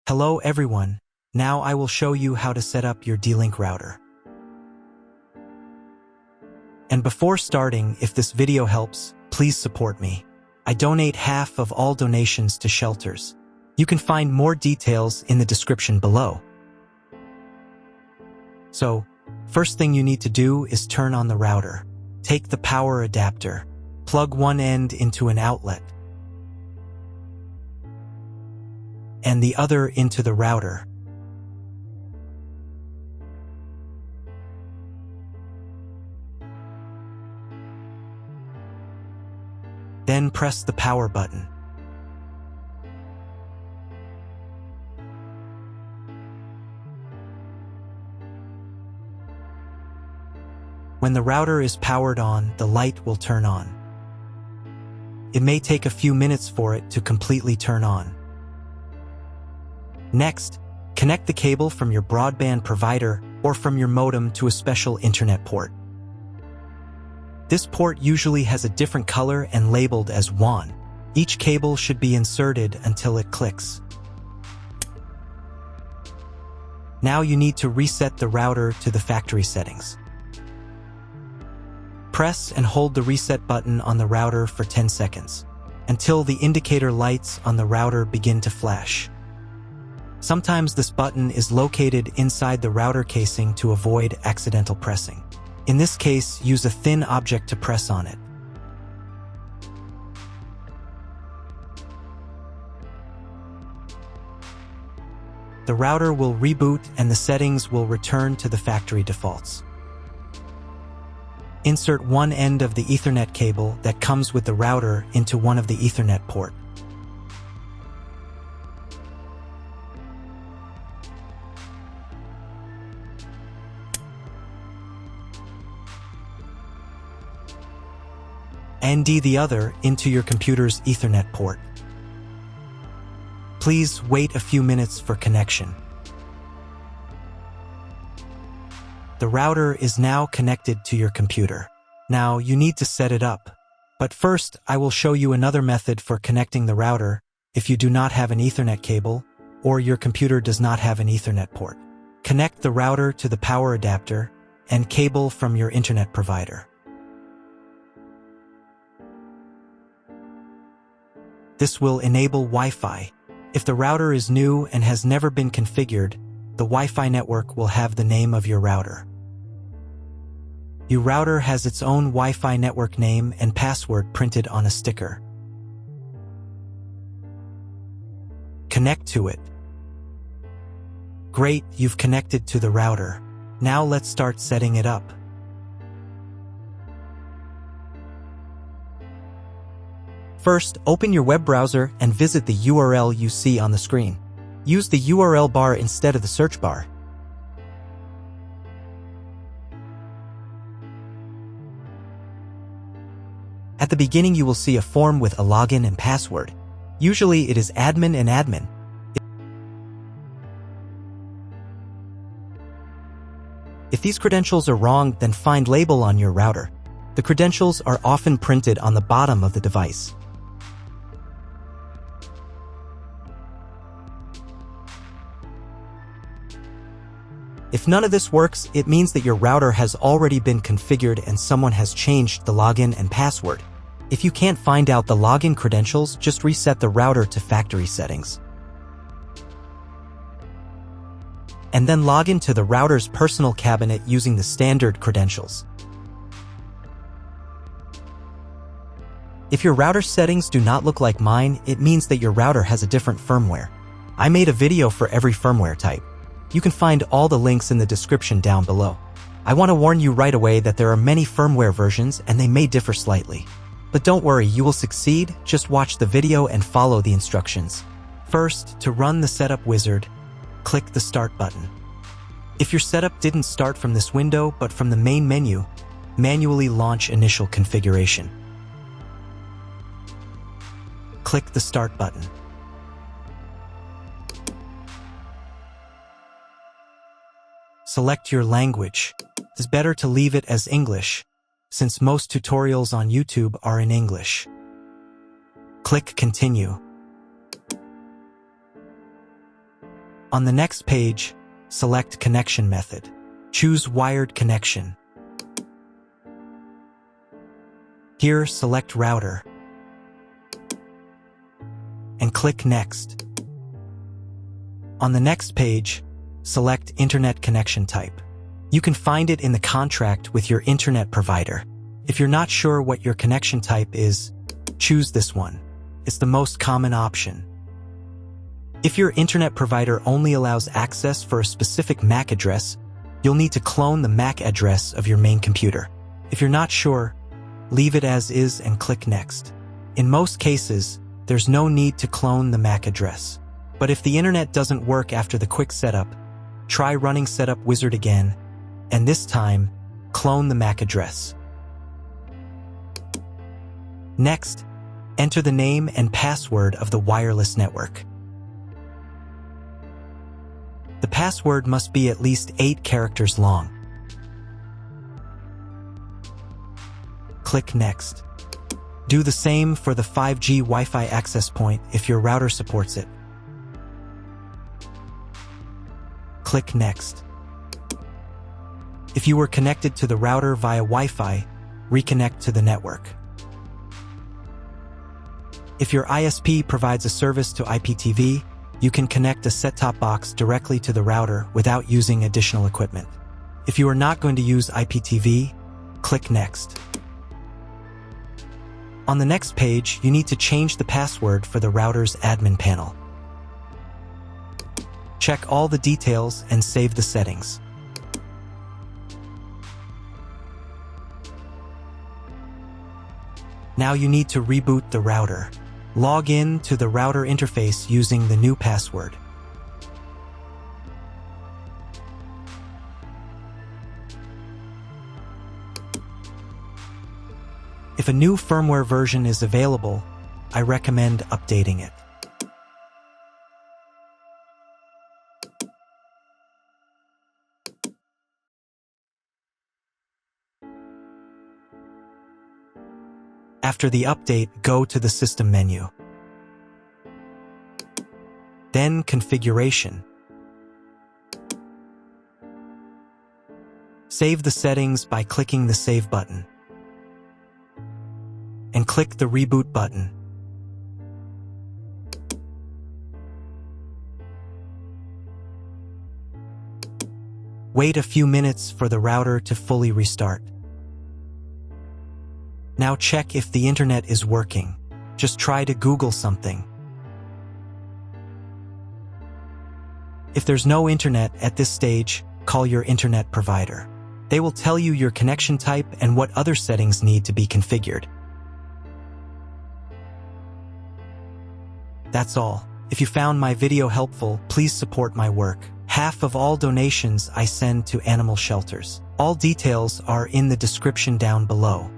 Hello everyone, now I will show you how to set up your D-Link router. And before starting, if this video helps, please support me. I donate half of all donations to shelters. You can find more details in the description below. So, first thing you need to do is turn on the router. Take the power adapter. Plug one end into an outlet and the other into the router. Then press the power button. When the router is powered on, the light will turn on. It may take a few minutes for it to completely turn on. Next, connect the cable from your broadband provider or from your modem to a special internet port. This port usually has a different color and labeled as WAN. Each cable should be inserted until it clicks. Now you need to reset the router to the factory settings. Press and hold the reset button on the router for 10 seconds, until the indicator lights on the router begin to flash. Sometimes this button is located inside the router casing to avoid accidental pressing. In this case, use a thin object to press on it. The router will reboot and the settings will return to the factory defaults. Insert one end of the Ethernet cable that comes with the router into one of the Ethernet port. And the other into your computer's Ethernet port. Please wait a few minutes for connection. The router is now connected to your computer. Now you need to set it up. But first, I will show you another method for connecting the router if you do not have an Ethernet cable or your computer does not have an Ethernet port. Connect the router to the power adapter and cable from your internet provider. This will enable Wi-Fi. If the router is new and has never been configured, the Wi-Fi network will have the name of your router. Your router has its own Wi-Fi network name and password printed on a sticker. Connect to it. Great, you've connected to the router. Now let's start setting it up. First, open your web browser and visit the URL you see on the screen. Use the URL bar instead of the search bar. At the beginning, you will see a form with a login and password. Usually it is admin and admin. If these credentials are wrong, then find label on your router. The credentials are often printed on the bottom of the device. If none of this works, it means that your router has already been configured and someone has changed the login and password. If you can't find out the login credentials, just reset the router to factory settings. And then log into the router's personal cabinet using the standard credentials. If your router settings do not look like mine, it means that your router has a different firmware. I made a video for every firmware type. You can find all the links in the description down below. I want to warn you right away that there are many firmware versions and they may differ slightly. But don't worry, you will succeed. Just watch the video and follow the instructions. First, to run the setup wizard, click the Start button. If your setup didn't start from this window but from the main menu, manually launch initial configuration. Click the Start button. Select your language. It's better to leave it as English, since most tutorials on YouTube are in English. Click Continue. On the next page, select Connection Method. Choose Wired Connection. Here, select Router and click Next. On the next page, select Internet Connection Type. You can find it in the contract with your internet provider. If you're not sure what your connection type is, choose this one. It's the most common option. If your internet provider only allows access for a specific MAC address, you'll need to clone the MAC address of your main computer. If you're not sure, leave it as is and click Next. In most cases, there's no need to clone the MAC address. But if the internet doesn't work after the quick setup, try running Setup Wizard again, and this time, clone the MAC address. Next, enter the name and password of the wireless network. The password must be at least 8 characters long. Click Next. Do the same for the 5G Wi-Fi access point if your router supports it. Click Next. If you were connected to the router via Wi-Fi, reconnect to the network. If your ISP provides a service to IPTV, you can connect a set-top box directly to the router without using additional equipment. If you are not going to use IPTV, click Next. On the next page, you need to change the password for the router's admin panel. Check all the details and save the settings. Now you need to reboot the router. Log in to the router interface using the new password. If a new firmware version is available, I recommend updating it. After the update, go to the System menu. Then Configuration. Save the settings by clicking the Save button. And click the Reboot button. Wait a few minutes for the router to fully restart. Now check if the internet is working. Just try to Google something. If there's no internet at this stage, call your internet provider. They will tell you your connection type and what other settings need to be configured. That's all. If you found my video helpful, please support my work. Half of all donations I send to animal shelters. All details are in the description down below.